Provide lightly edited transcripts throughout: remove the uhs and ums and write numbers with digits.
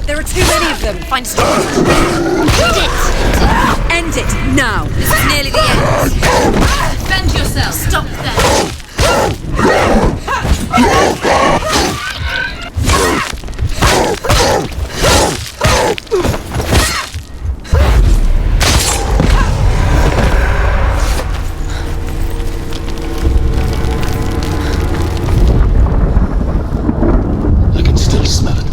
There are too many of them. Find storage. End it now. This is nearly the end. Defend yourself. Stop them. I can still smell it.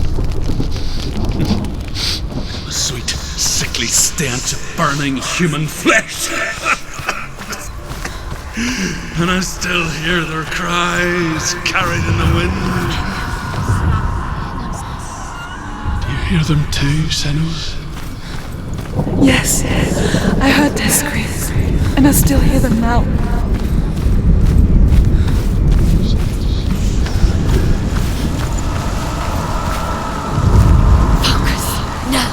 The sweet, sickly stench of burning human flesh. And I still hear their cries carried in the wind. Do you hear them too, Senua? Yes, I heard their screams, and I still hear them now. Focus. Now.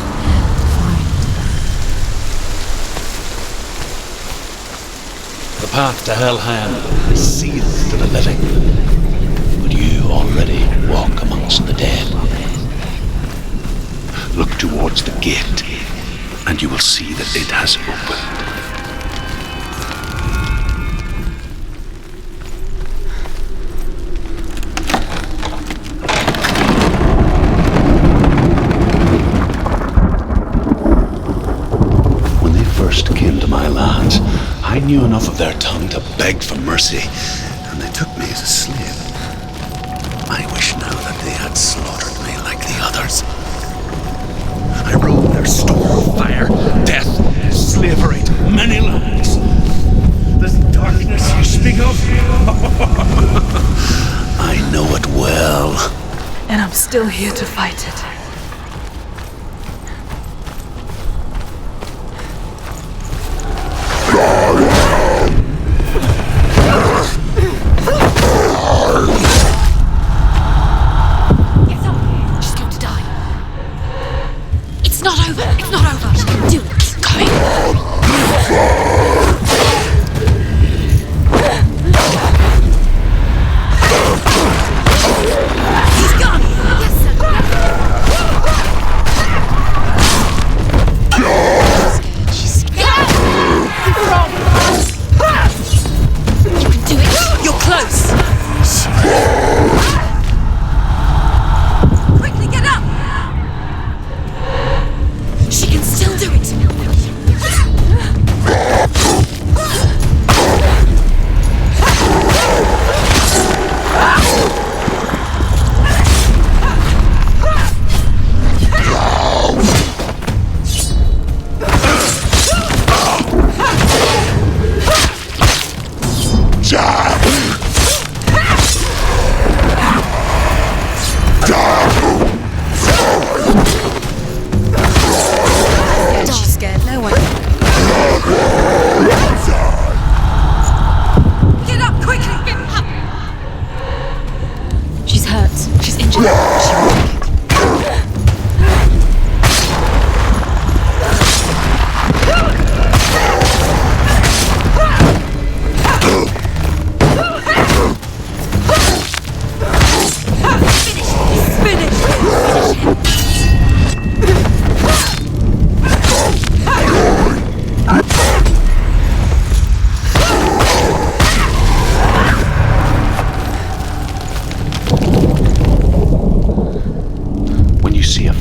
The path to Helheim is sealed to the living, but you already walk amongst the dead. Look towards the gate, and you will see that it has opened. When they first came to my lands, I knew enough of their tongue to beg for mercy, and they took me as a slave. I wish now that they had slaughtered me like the others. I rode their store of fire, death, slavery to many lands. This darkness you speak of, I know it well. And I'm still here to fight it.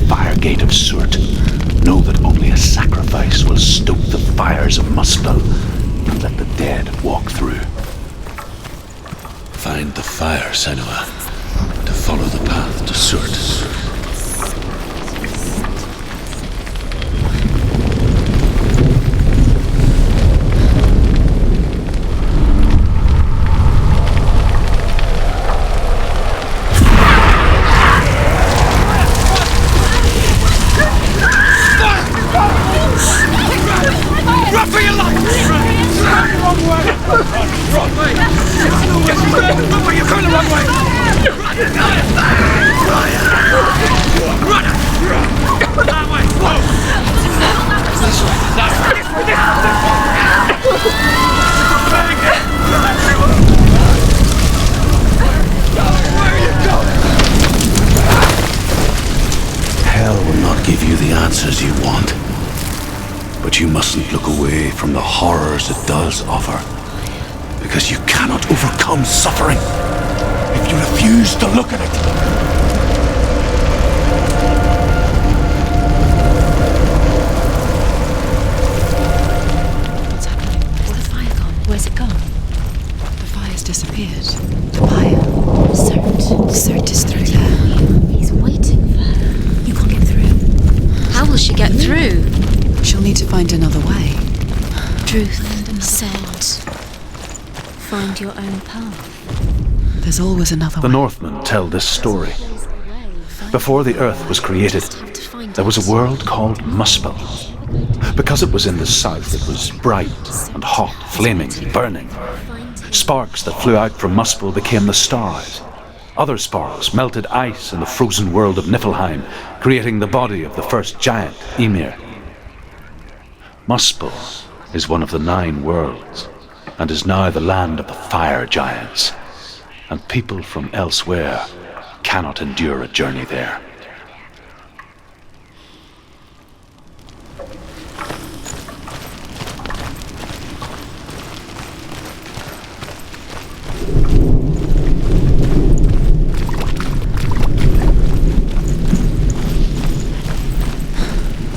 Fire Gate of Surtr, know that only a sacrifice will stoke the fires of Muspel and let the dead walk through. Find the fire, Senua, to follow the path to Surtr. You're going the wrong way! look away from the horrors it does offer. Because you cannot overcome suffering if you refuse to look at it. What's happening? Where's the fire gone? Where's it gone? The fire's disappeared. The fire. Surtr is through there. He's waiting for her. You can't get through. How will she get through? She'll need to find another way. Truth said, find your own path. There's always another The way. Northmen tell this story. Before the earth was created, there was a world called Muspel. Because it was in the south, it was bright and hot, flaming, burning. Sparks that flew out from Muspel became the stars. Other sparks melted ice in the frozen world of Niflheim, creating the body of the first giant, Ymir. Muspel is one of the 9 worlds, and is now the land of the Fire Giants, and people from elsewhere cannot endure a journey there.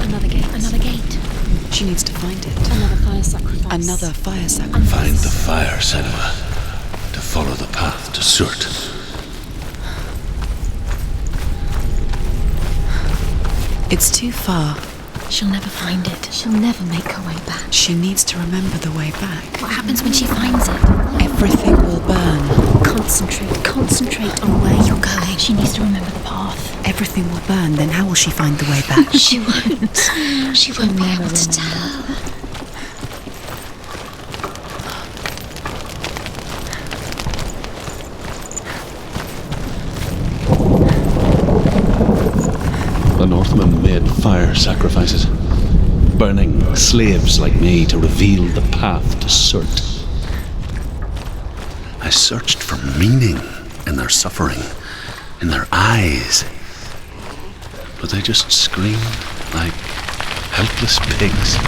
Another gate. She needs to find it. Another fire sacrifice. Another fire sacrifice. Find the fire, Senua, to follow the path to Surtr. It's too far. She'll never find it. She'll never make her way back. She needs to remember the way back. What happens when she finds it? Everything will burn. Concentrate on where you're going. She needs to remember the path. Everything will burn, then how will she find the way back? She won't. She won't be able to tell. The Northmen made fire sacrifices, burning slaves like me to reveal the path to Surtr. I searched for meaning in their suffering, in their eyes, but they just screamed like helpless pigs.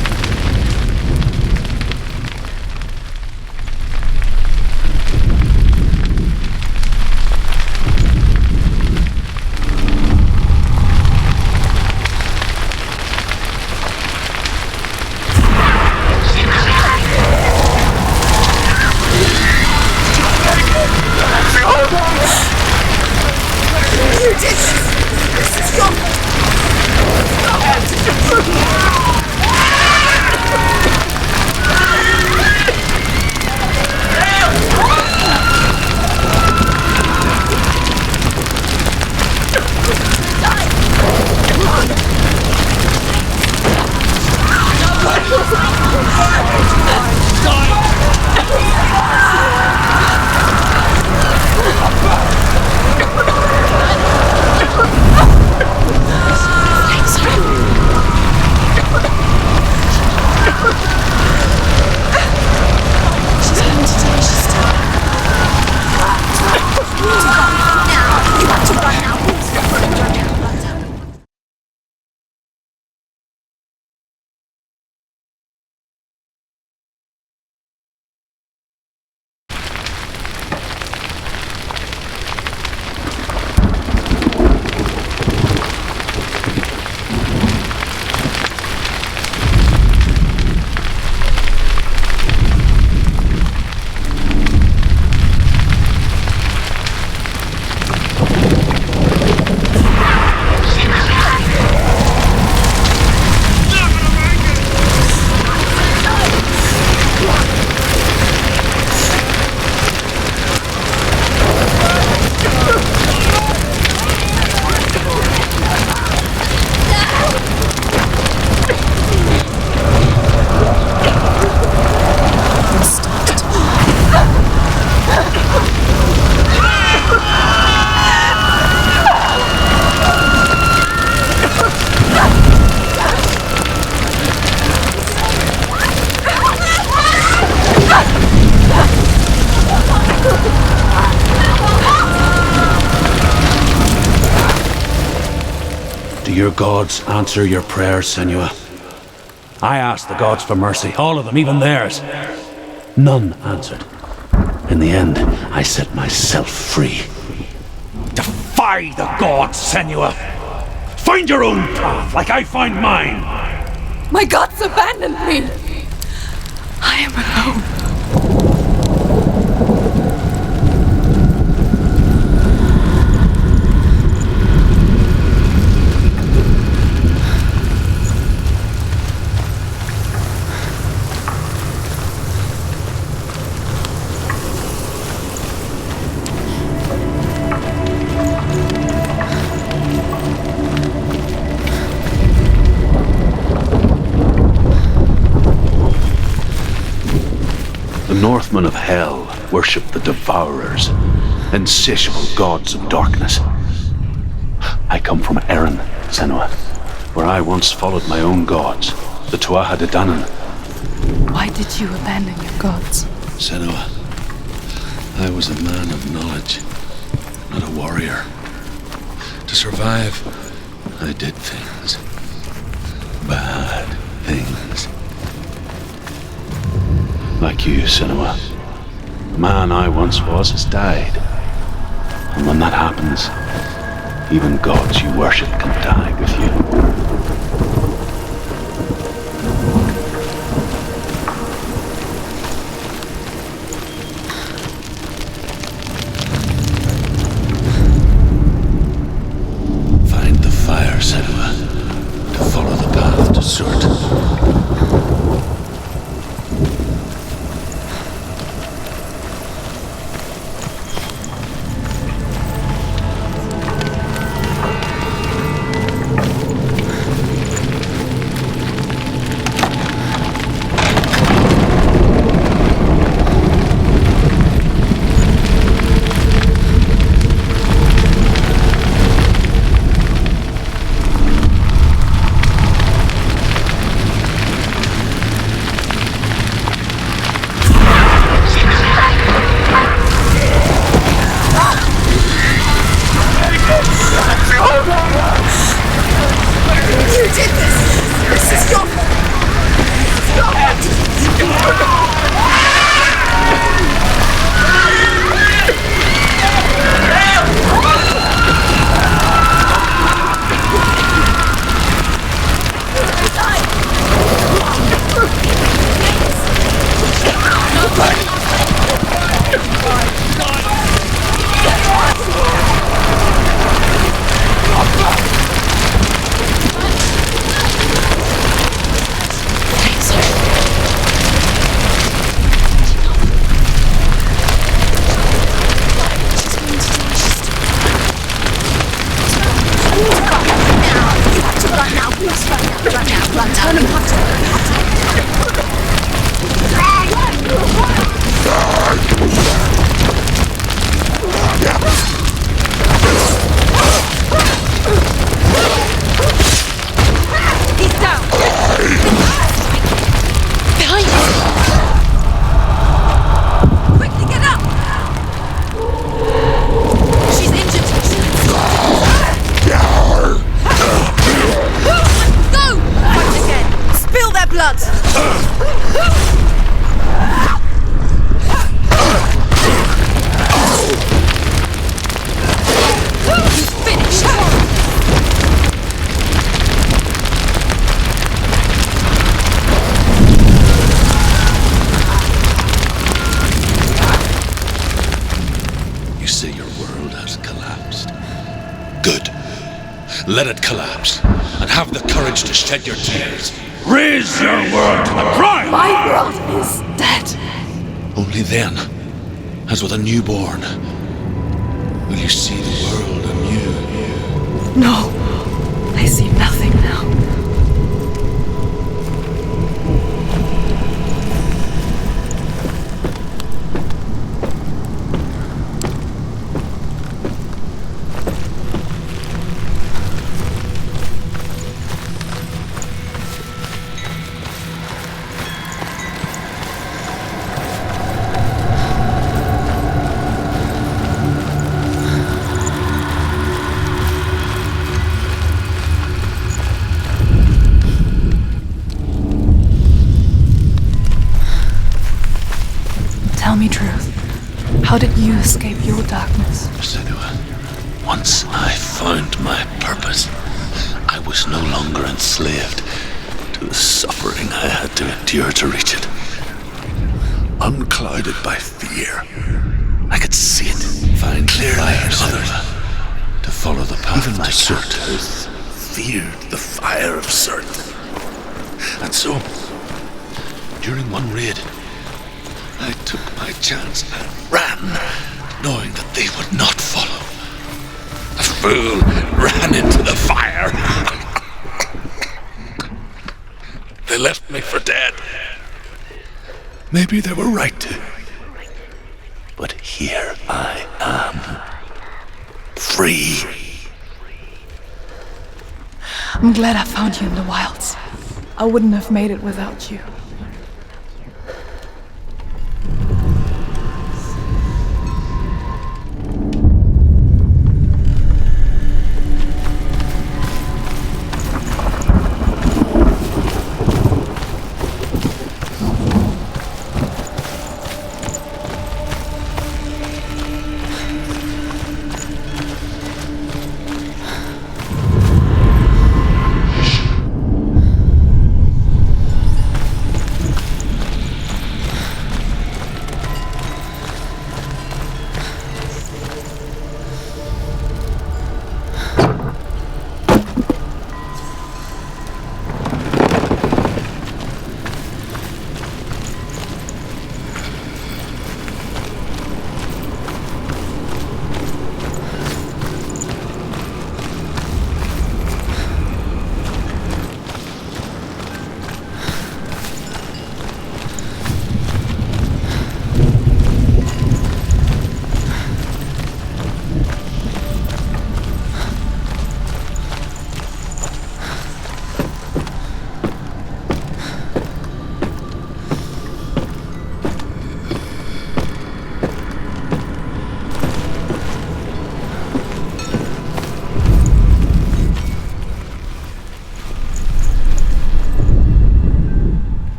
Do your gods answer your prayers, Senua? I asked the gods for mercy, all of them, even theirs. None answered. In the end, I set myself free. Defy the gods, Senua! Find your own path, like I find mine! My gods abandoned me! I am alone. The Northmen of Hell worship the Devourers, insatiable gods of darkness. I come from Erin, Senua, where I once followed my own gods, the Tuatha De Danann. Why did you abandon your gods? Senua, I was a man of knowledge, not a warrior. To survive, I did things. Bad things. Like you, Senua. The man I once was has died. And when that happens, even gods you worship can die with you. Find the fire, Senua, to follow the path to Surtr. Let it collapse, and have the courage to shed your tears. Raise your world to the prime! My world is dead. Only then, as with a newborn, will you see the world anew. No, I see nothing now. truth. How did you escape your darkness? Senua, once I found my purpose, I was no longer enslaved to the suffering I had to endure to reach it. Unclouded by fear, I could see it, find clearly others, to follow the path to Surtr. Feared the fire of Surtr. And so, during one raid, I took my chance and ran, knowing that they would not follow. The fool ran into the fire. They left me for dead. Maybe they were right to. But here I am. Free. I'm glad I found you in the wilds. I wouldn't have made it without you.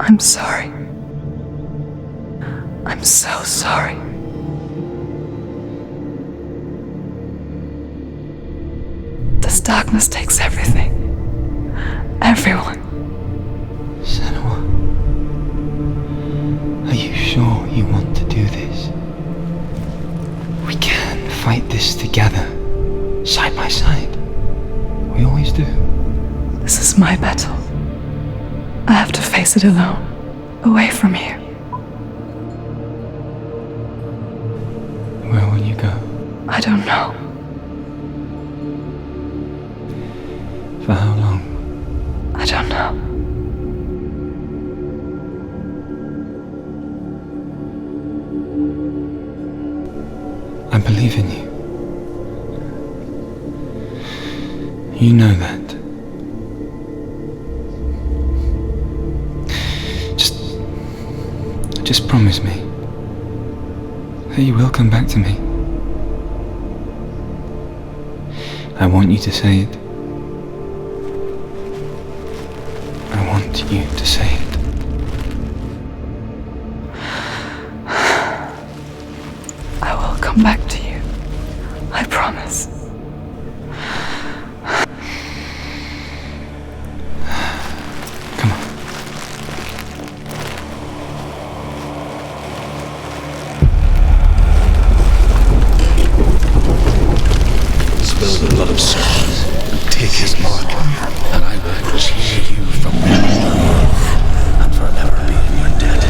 I'm sorry. I'm so sorry. This darkness takes everything. Everyone. Senua. have to face it alone, away from here. Where will you go? I don't know. For how long? I don't know. I believe in you. You know that. Just promise me that you will come back to me. I want you to say it. I want you to say it. I will come back to you. I promise. Come on. Spill the blood of Surtr and take his mark, and I will cheer you from memory and forever be in your debt.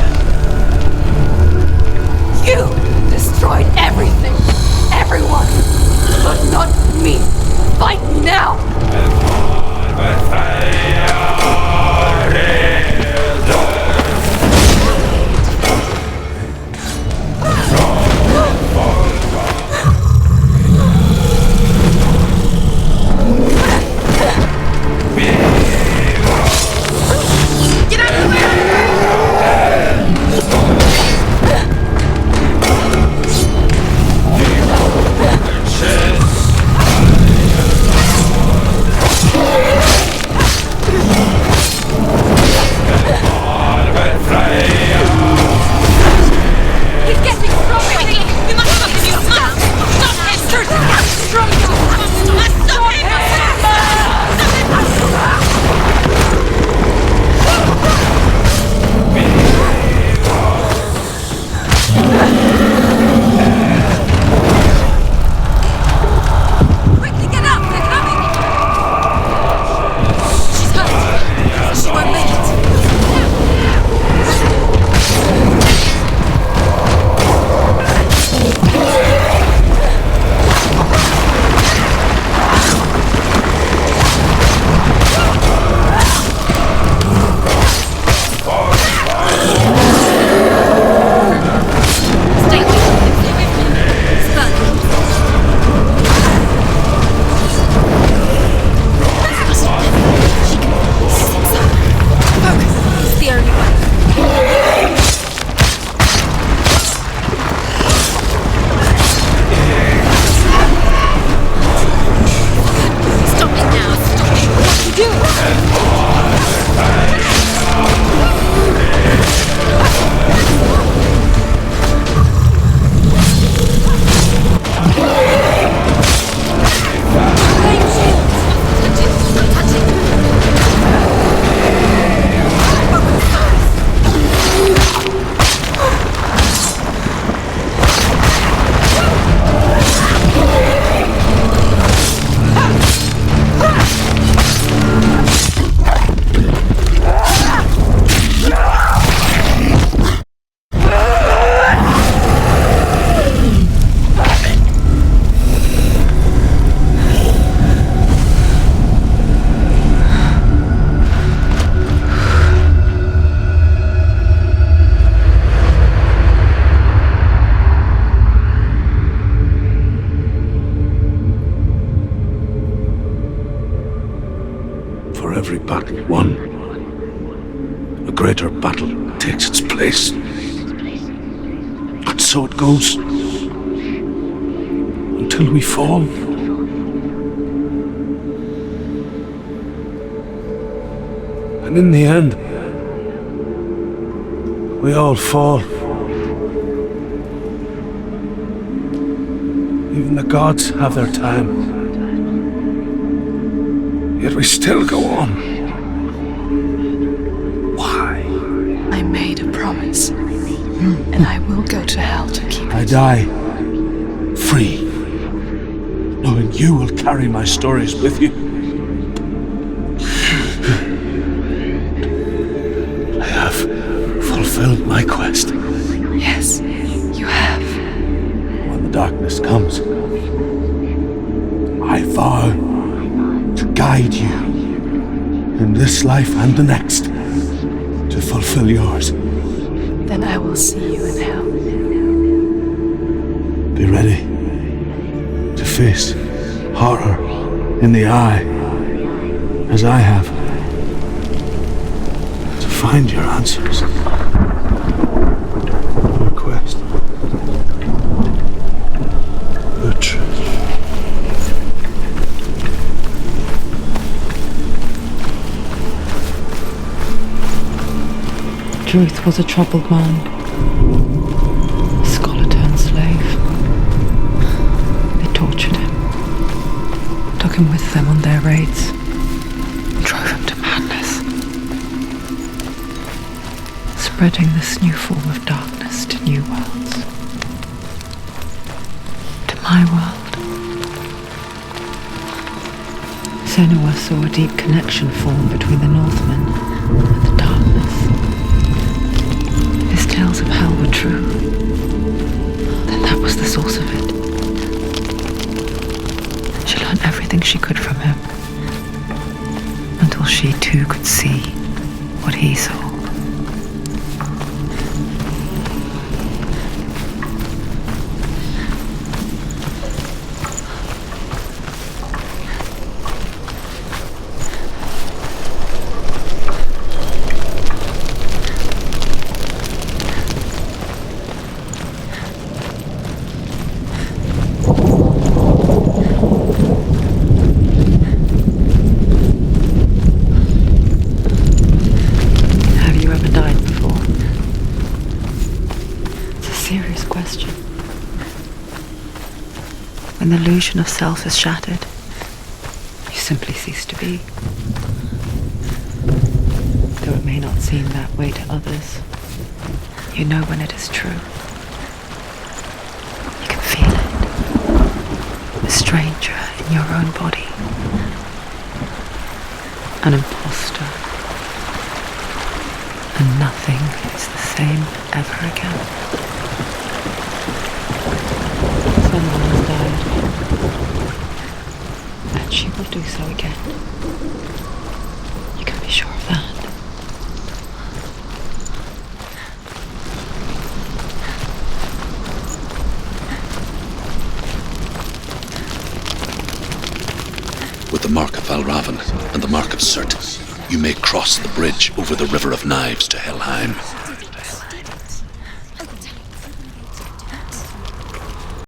You destroyed everything, everyone, but not me. Fight now! For every battle won, a greater battle takes its place. And so it goes. Until we fall. And in the end, we all fall. Even the gods have their time. Yet we still go on. Why? I made a promise, and I will go to hell to keep it. I die free, knowing you will carry my stories with you. fulfilled my quest. Yes, you have. When the darkness comes, I vow to guide you in this life and the next to fulfill yours. Then I will see you in hell. Be ready to face horror in the eye, as I have, to find your answers. Your quest. The truth. Truth was a troubled man, a scholar turned slave. They tortured him, took him with them on their raids, drove him to madness, spreading this new form of darkness to new worlds. To my world. Senua saw a deep connection form between the Northmen and the darkness. His tales of hell were true. Then that was the source of it. She learned everything she could from him, until she too could see what he saw. When the illusion of self is shattered, you simply cease to be. Though it may not seem that way to others, you know when it is true. You can feel it. A stranger in your own body. An imposter. And nothing is the same ever again. Someone has died. And she will do so again. You can be sure of that. With the mark of Valravan and the mark of Surtr, you may cross the bridge over the River of Knives to Helheim.